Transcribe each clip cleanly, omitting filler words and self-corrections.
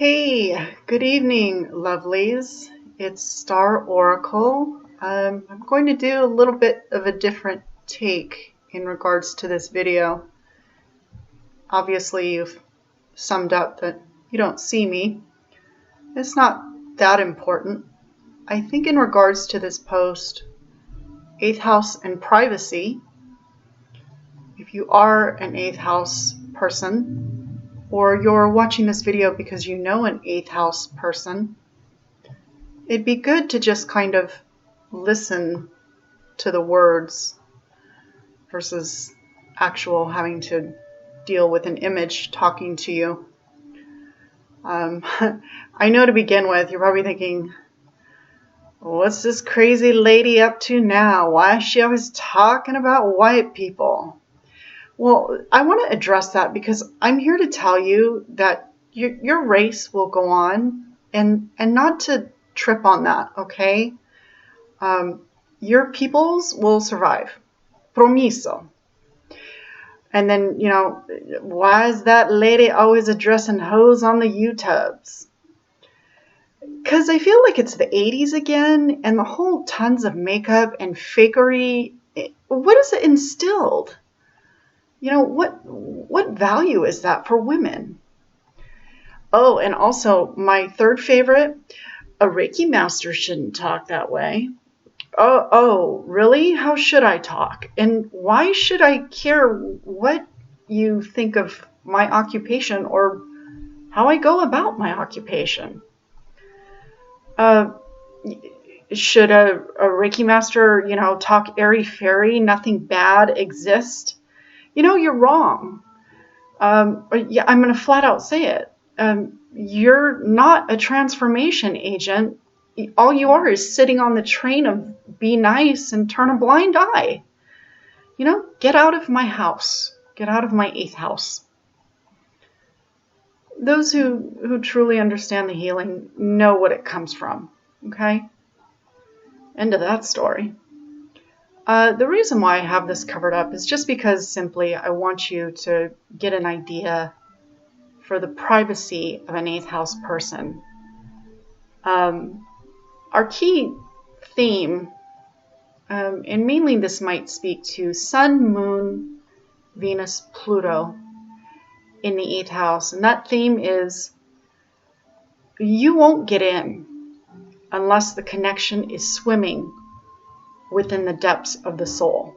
Hey, good evening, lovelies. It's Star Oracle. I'm going to do a little bit of a different take in regards to this video. Obviously, you've summed up that you don't see me. It's not that important. I think in regards to this post, 8th house and privacy, if you are an 8th house person, or you're watching this video because you know an 8th house person, it'd be good to just kind of listen to the words versus actual having to deal with an image talking to you. I know to begin with, you're probably thinking, what's this crazy lady up to now? Why is she always talking about white people? Well, I want to address that because I'm here to tell you that your race will go on and not to trip on that, okay? Your peoples will survive. Promiso. And then, why is that lady always addressing hoes on the YouTubes? Because I feel like it's the 80s again, and the whole tons of makeup and fakery, what is it instilled? What value is that for women? Oh, and also my third favorite, a Reiki master shouldn't talk that way. Oh, really? How should I talk? And why should I care what you think of my occupation or how I go about my occupation? Should a Reiki master, talk airy-fairy, nothing bad exist? You're wrong. I'm going to flat out say it. You're not a transformation agent. All you are is sitting on the train of be nice and turn a blind eye. Get out of my house. Get out of my 8th house. Those who truly understand the healing know what it comes from. Okay? End of that story. The reason why I have this covered up is just because simply I want you to get an idea for the privacy of an 8th house person. Our key theme, and mainly this might speak to Sun, Moon, Venus, Pluto in the 8th house, and that theme is you won't get in unless the connection is swimming within the depths of the soul.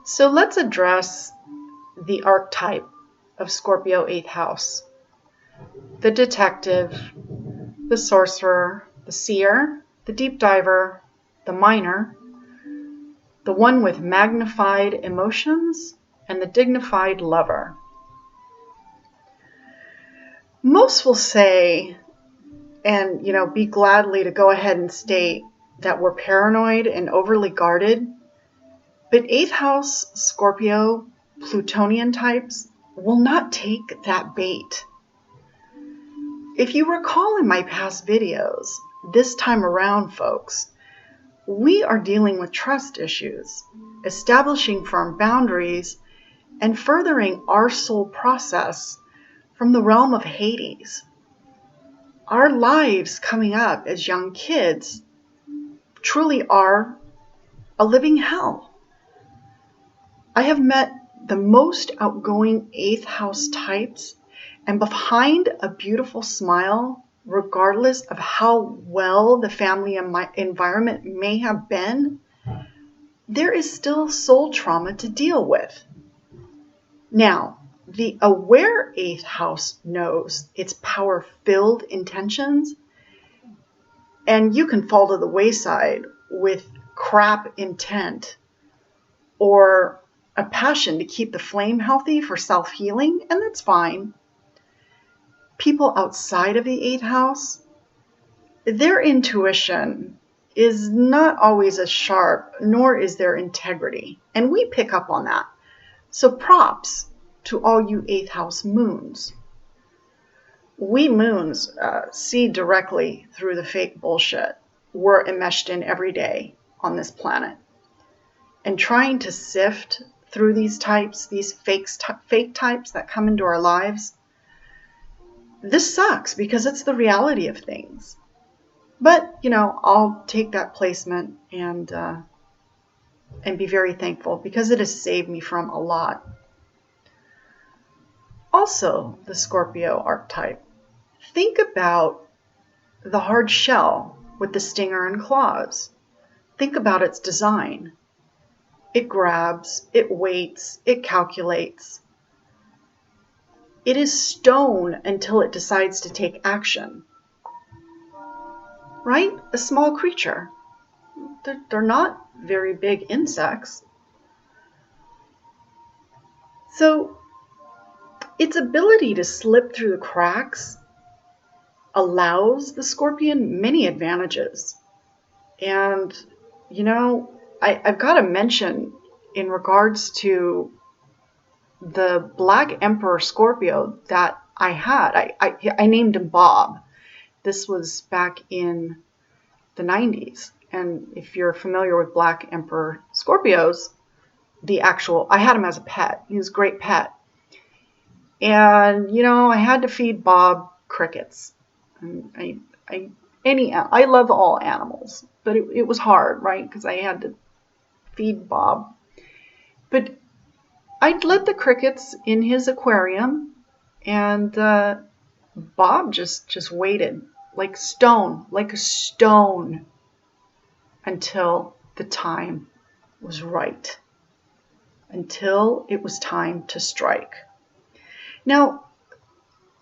So let's address the archetype of Scorpio 8th house. The detective, the sorcerer, the seer, the deep diver, the miner, the one with magnified emotions, and the dignified lover. Most will say, and be gladly to go ahead and state that we're paranoid and overly guarded, but 8th house Scorpio Plutonian types will not take that bait. If you recall in my past videos, this time around, folks, we are dealing with trust issues, establishing firm boundaries, and furthering our soul process from the realm of Hades. Our lives coming up as young kids truly are a living hell. I have met the most outgoing 8th house types, and behind a beautiful smile, regardless of how well the family environment may have been, there is still soul trauma to deal with. Now, the aware 8th house knows its power-filled intentions, and you can fall to the wayside with crap intent or a passion to keep the flame healthy for self-healing, and that's fine. People outside of the 8th house, their intuition is not always as sharp, nor is their integrity, and we pick up on that. So props to all you 8th house moons. We moons see directly through the fake bullshit we're enmeshed in every day on this planet. and trying to sift through these types, these fake types that come into our lives, this sucks because it's the reality of things. But, I'll take that placement and be very thankful because it has saved me from a lot. Also, the Scorpio archetype. Think about the hard shell with the stinger and claws. Think about its design. It grabs, it waits, it calculates. It is stone until it decides to take action. Right? A small creature. They're not very big insects. So, its ability to slip through the cracks allows the scorpion many advantages. And, I've got to mention in regards to the Black Emperor Scorpio that I had, I named him Bob. This was back in the 90s. And if you're familiar with Black Emperor Scorpios, I had him as a pet. He was a great pet. And, I had to feed Bob crickets. And I love all animals, but it was hard, right? Because I had to feed Bob. But I'd let the crickets in his aquarium, and Bob just waited like a stone, until the time was right, until it was time to strike. Now,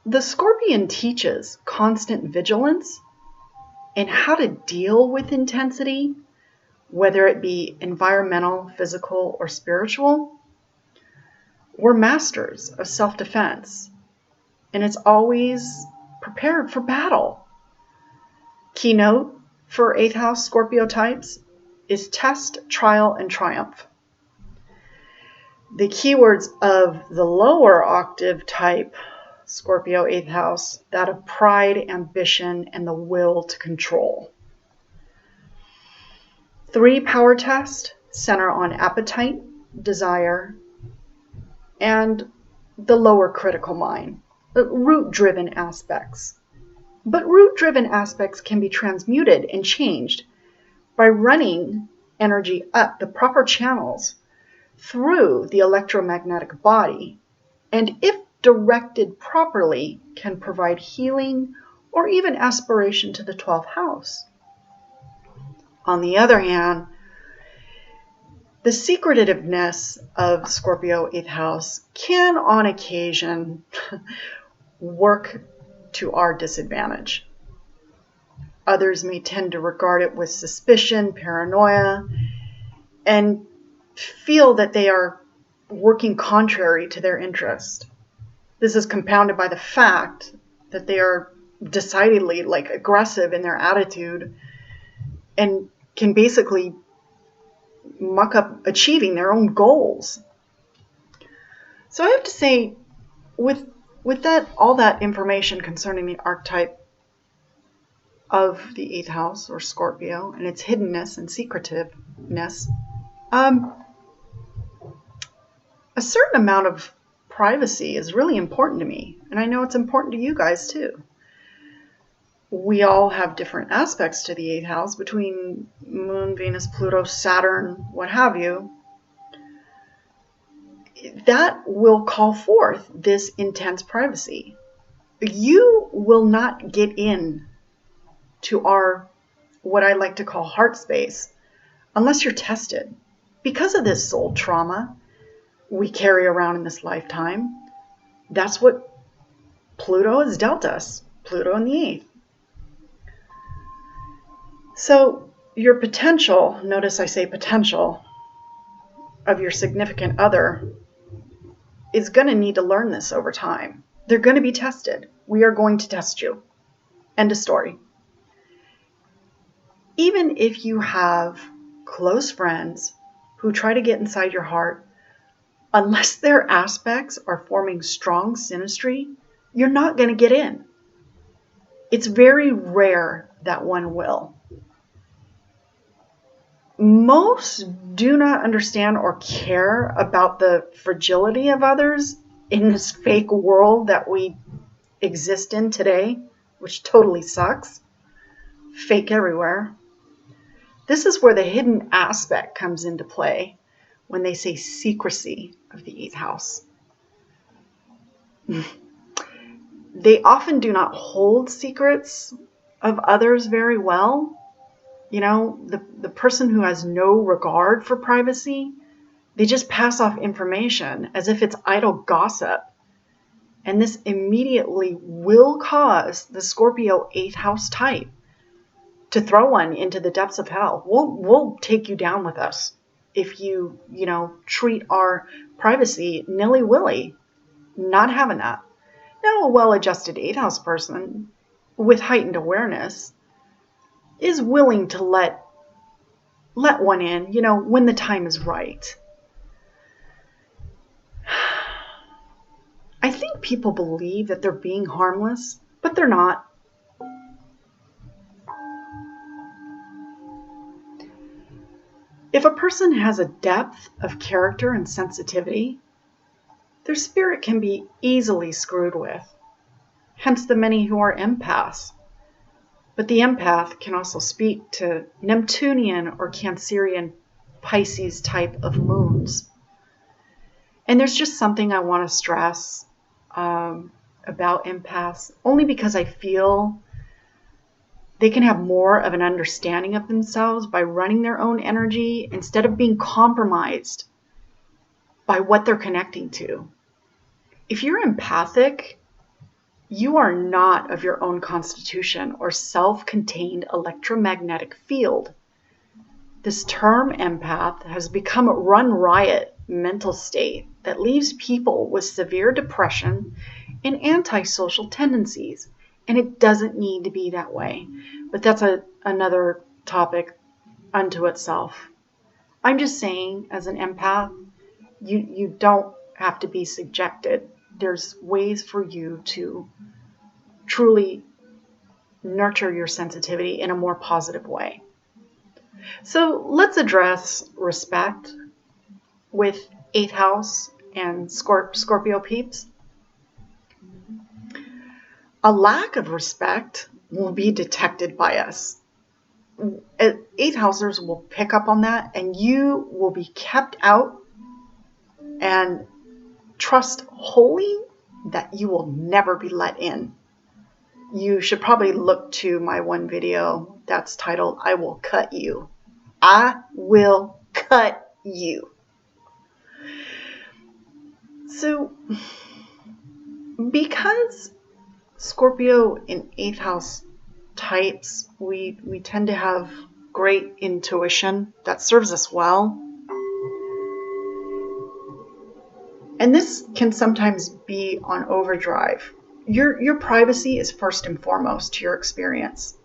the scorpion teaches constant vigilance and how to deal with intensity, whether it be environmental, physical, or spiritual. We're masters of self-defense, and it's always prepared for battle. Keynote for 8th house Scorpio types is test, trial, and triumph. The keywords of the lower octave type Scorpio 8th house, that of pride, ambition, and the will to control. 3 power tests center on appetite, desire, and the lower critical mind, root-driven aspects. But root-driven aspects can be transmuted and changed by running energy up the proper channels through the electromagnetic body, and if directed properly, can provide healing or even aspiration to the 12th house. On the other hand, the secretiveness of Scorpio 8th house can on occasion work to our disadvantage. Others may tend to regard it with suspicion, paranoia, and feel that they are working contrary to their interest. This is compounded by the fact that they are decidedly aggressive in their attitude and can basically muck up achieving their own goals. So I have to say, with that, all that information concerning the archetype of the 8th house or Scorpio and its hiddenness and secretiveness, a certain amount of privacy is really important to me, and I know it's important to you guys too. We all have different aspects to the 8th house between Moon, Venus, Pluto, Saturn, what have you. That will call forth this intense privacy. You will not get in to our, what I like to call heart space, unless you're tested. Because of this soul trauma we carry around in this lifetime, that's what Pluto has dealt us, Pluto in the 8th. So your potential, notice I say potential, of your significant other is going to need to learn this over time. They're going to be tested. We are going to test you. End of story. Even if you have close friends who try to get inside your heart, unless their aspects are forming strong synastry, you're not going to get in. It's very rare that one will. Most do not understand or care about the fragility of others in this fake world that we exist in today, which totally sucks. Fake everywhere. This is where the hidden aspect comes into play when they say secrecy of the 8th house. They often do not hold secrets of others very well. You know, the person who has no regard for privacy, they just pass off information as if it's idle gossip. And this immediately will cause the Scorpio 8th house type to throw one into the depths of hell. We'll take you down with us if you treat our privacy nilly-willy. Not having that. Now, a well-adjusted 8th house person with heightened awareness is willing to let one in, when the time is right. I think people believe that they're being harmless, but they're not. If a person has a depth of character and sensitivity, their spirit can be easily screwed with. Hence the many who are empaths. But the empath can also speak to Neptunian or Cancerian Pisces type of moons. And there's just something I want to stress about empaths, only because I feel they can have more of an understanding of themselves by running their own energy instead of being compromised by what they're connecting to. If you're empathic, you are not of your own constitution or self-contained electromagnetic field. This term empath has become a run riot mental state that leaves people with severe depression and antisocial tendencies. And it doesn't need to be that way. But that's another topic unto itself. I'm just saying, as an empath, you don't have to be subjected. There's ways for you to truly nurture your sensitivity in a more positive way. So let's address respect with 8th house and Scorpio peeps. A lack of respect will be detected by us. 8th housers will pick up on that, and you will be kept out, and trust wholly that you will never be let in. You should probably look to my one video that's titled, I Will Cut You. I will cut you. So, because Scorpio in 8th house types, we tend to have great intuition that serves us well. And this can sometimes be on overdrive. Your privacy is first and foremost to your experience.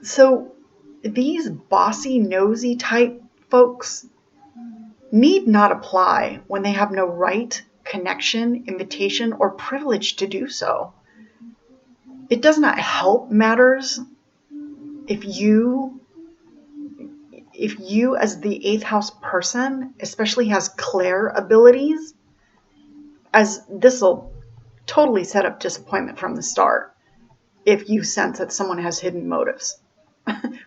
So these bossy, nosy type folks need not apply when they have no right, connection, invitation, or privilege to do so. It does not help matters if you as the 8th house person especially has clair abilities, as this will totally set up disappointment from the start if you sense that someone has hidden motives.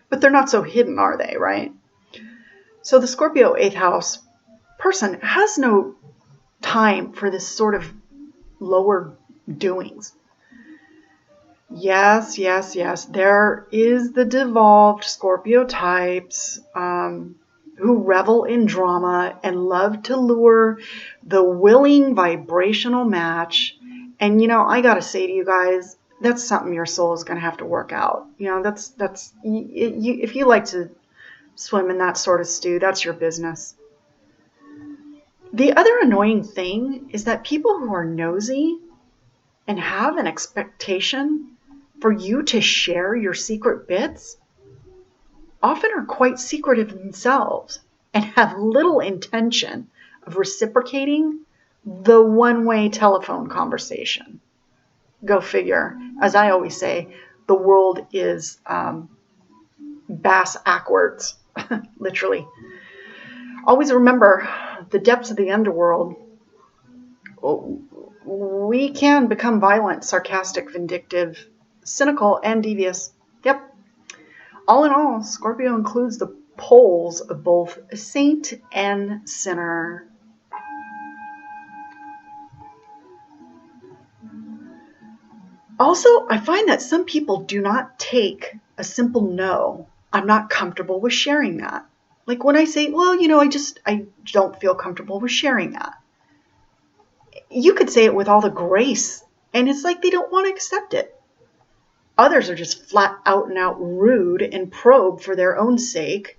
But they're not so hidden, are they, right? So the Scorpio 8th house person has no time for this sort of lower doings. Yes. There is the devolved Scorpio types who revel in drama and love to lure the willing vibrational match. And, I got to say to you guys, that's something your soul is going to have to work out. If you like to swim in that sort of stew, that's your business. The other annoying thing is that people who are nosy and have an expectation for you to share your secret bits often are quite secretive themselves and have little intention of reciprocating the one-way telephone conversation. Go figure. As I always say, the world is bass backwards. literally. Always remember the depths of the underworld. We can become violent, sarcastic, vindictive, cynical, and devious. Yep. All in all, Scorpio includes the poles of both saint and sinner. Also, I find that some people do not take a simple no. I'm not comfortable with sharing that. Like when I say, well, I don't feel comfortable with sharing that. You could say it with all the grace, and it's like they don't want to accept it. Others are just flat out and out rude and probe for their own sake.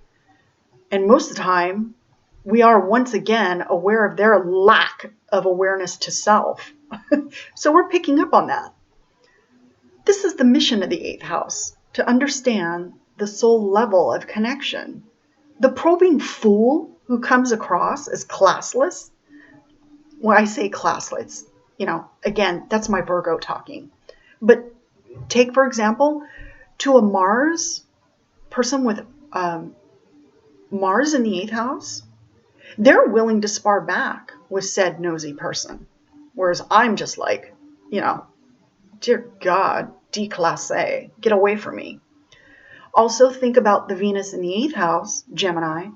And most of the time, we are once again aware of their lack of awareness to self. So we're picking up on that. This is the mission of the 8th house, to understand the soul level of connection. The probing fool who comes across as classless, when I say classless, again, that's my Virgo talking. But take, for example, to a Mars person with Mars in the 8th house, they're willing to spar back with said nosy person. Whereas I'm just like, dear God, déclassé, get away from me. Also think about the Venus in the 8th house, Gemini.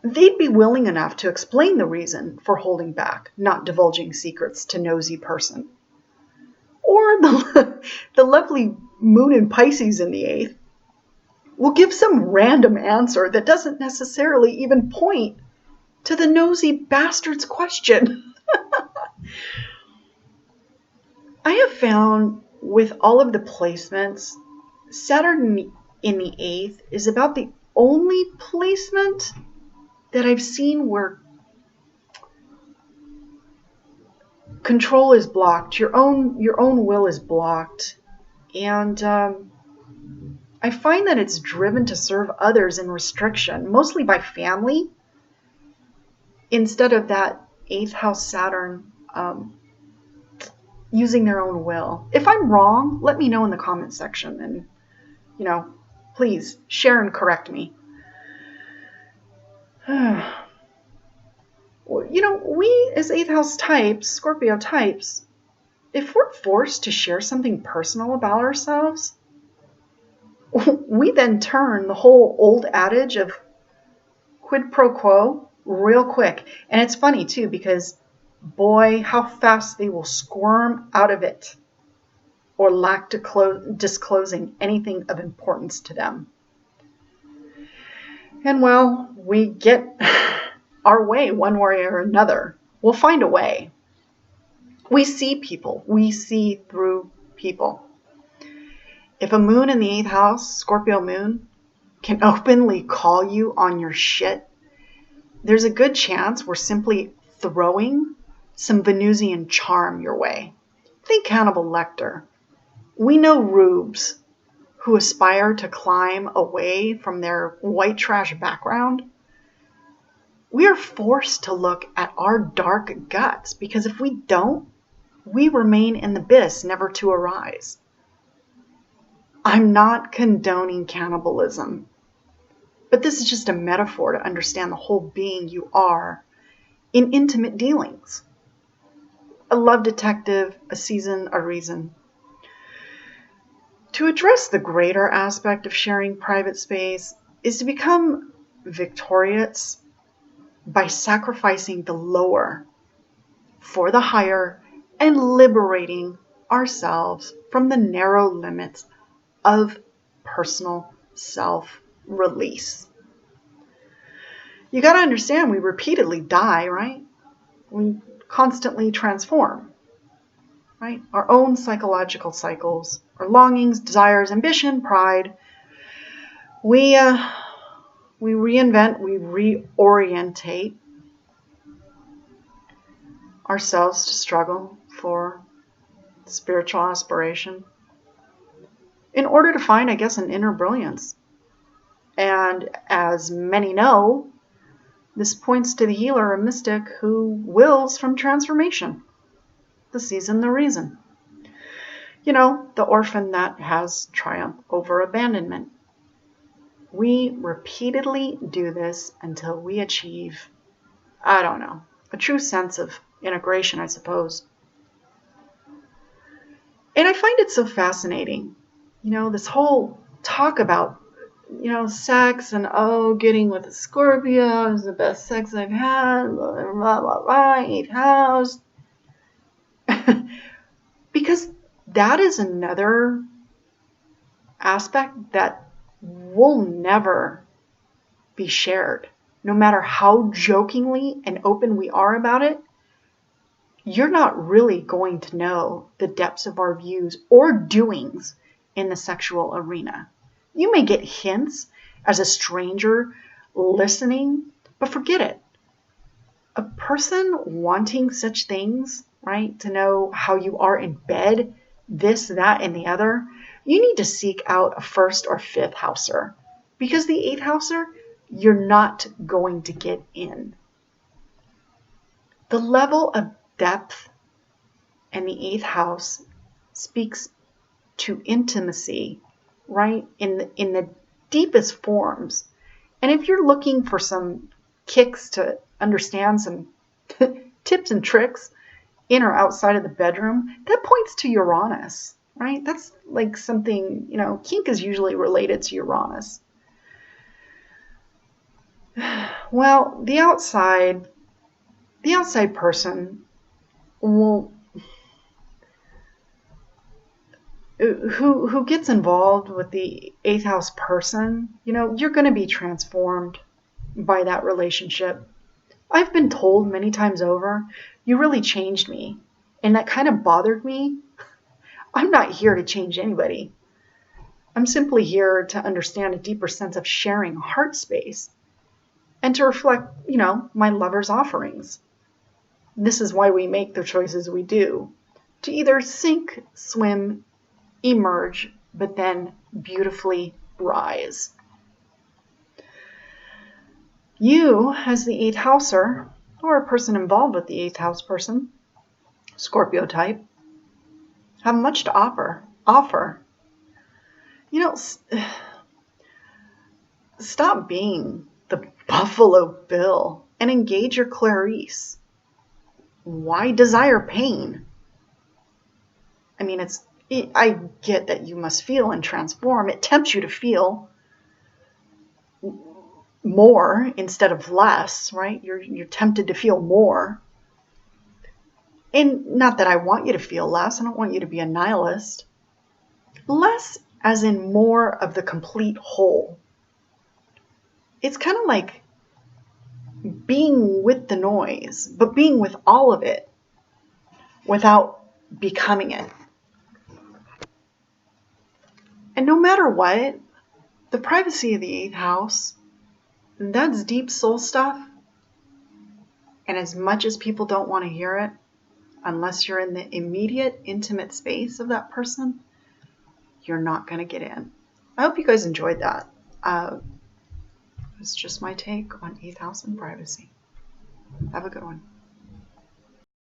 They'd be willing enough to explain the reason for holding back, not divulging secrets to nosy person. Or the lovely Moon in Pisces in the 8th will give some random answer that doesn't necessarily even point to the nosy bastard's question. I have found with all of the placements, Saturn in the 8th is about the only placement that I've seen where control is blocked, your own will is blocked, and I find that it's driven to serve others in restriction, mostly by family, instead of that 8th house Saturn using their own will. If I'm wrong, let me know in the comment section, and please share and correct me. We as 8th house types, Scorpio types, if we're forced to share something personal about ourselves, we then turn the whole old adage of quid pro quo real quick. And it's funny too, because boy, how fast they will squirm out of it or lack disclosing anything of importance to them. And well, we get our way one way or another. We'll find a way. We see people. We see through people. If a moon in the 8th house, Scorpio moon, can openly call you on your shit, there's a good chance we're simply throwing some Venusian charm your way. Think Hannibal Lecter. We know rubes who aspire to climb away from their white trash background. We are forced to look at our dark guts, because if we don't, we remain in the abyss, never to arise. I'm not condoning cannibalism, but this is just a metaphor to understand the whole being you are in intimate dealings. A love detective, a season, a reason. To address the greater aspect of sharing private space is to become victorious by sacrificing the lower for the higher and liberating ourselves from the narrow limits of personal self-release. You got to understand, we repeatedly die, right? We constantly transform, right? Our own psychological cycles, our longings, desires, ambition, pride. We reinvent, we reorientate ourselves to struggle for spiritual aspiration in order to find, I guess, an inner brilliance. And as many know, this points to the healer or mystic who wills from transformation. The season, the reason. The orphan that has triumph over abandonment. We repeatedly do this until we achieve, I don't know, a true sense of integration, I suppose. And I find it so fascinating, this whole talk about, sex and, getting with a Scorpio is the best sex I've had, blah, blah, blah, blah, 8th house. Because that is another aspect that will never be shared. No matter how jokingly and open we are about it, you're not really going to know the depths of our views or doings in the sexual arena. You may get hints as a stranger listening, but forget it. A person wanting such things, right, to know how you are in bed, this, that, and the other, you need to seek out a 1st or 5th houser, because the 8th houser, you're not going to get in. The level of depth in the 8th house speaks to intimacy, right, in the deepest forms. And if you're looking for some kicks to understand some tips and tricks in or outside of the bedroom, that points to Uranus, right? That's like something, kink is usually related to Uranus. Well, the outside person will, who gets involved with the 8th house person, you're going to be transformed by that relationship. I've been told many times over, you really changed me. And that kind of bothered me. I'm not here to change anybody. I'm simply here to understand a deeper sense of sharing heart space and to reflect, my lover's offerings. This is why we make the choices we do, to either sink, swim, emerge, but then beautifully rise. You, as the 8th houser, or a person involved with the 8th house person, Scorpio type, have much to offer. Stop being the Buffalo Bill and engage your Clarice. Why desire pain? I mean, I get that you must feel and transform. It tempts you to feel more instead of less, right? You're tempted to feel more. And not that I want you to feel less. I don't want you to be a nihilist. Less as in more of the complete whole. It's kind of like being with the noise, but being with all of it without becoming it. And no matter what, the privacy of the 8th house, that's deep soul stuff. And as much as people don't want to hear it, unless you're in the immediate, intimate space of that person, you're not going to get in. I hope you guys enjoyed that. It's just my take on 8th house and privacy. Have a good one.